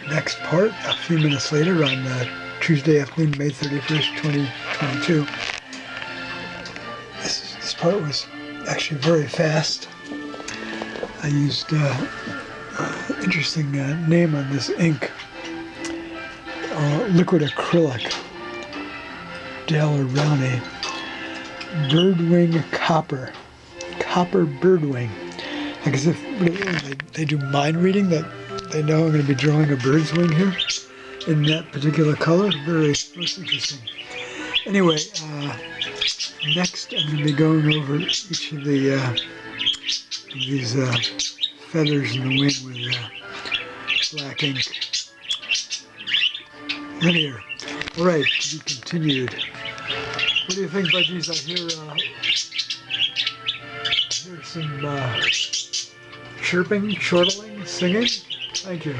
next part a few minutes later on Tuesday afternoon, May 31st, 2022. This part was actually very fast. I used interesting name on this ink, liquid acrylic, Dale or Brownie, birdwing copper birdwing. Like as if they do mind reading, that they know I'm going to be drawing a bird's wing here in that particular color. Most interesting. Anyway, next I'm going to be going over each of these feathers in the wing with black ink. Linear. All right, to be continued. What do you think, budgies? I hear some chirping, chortling, singing. Thank you.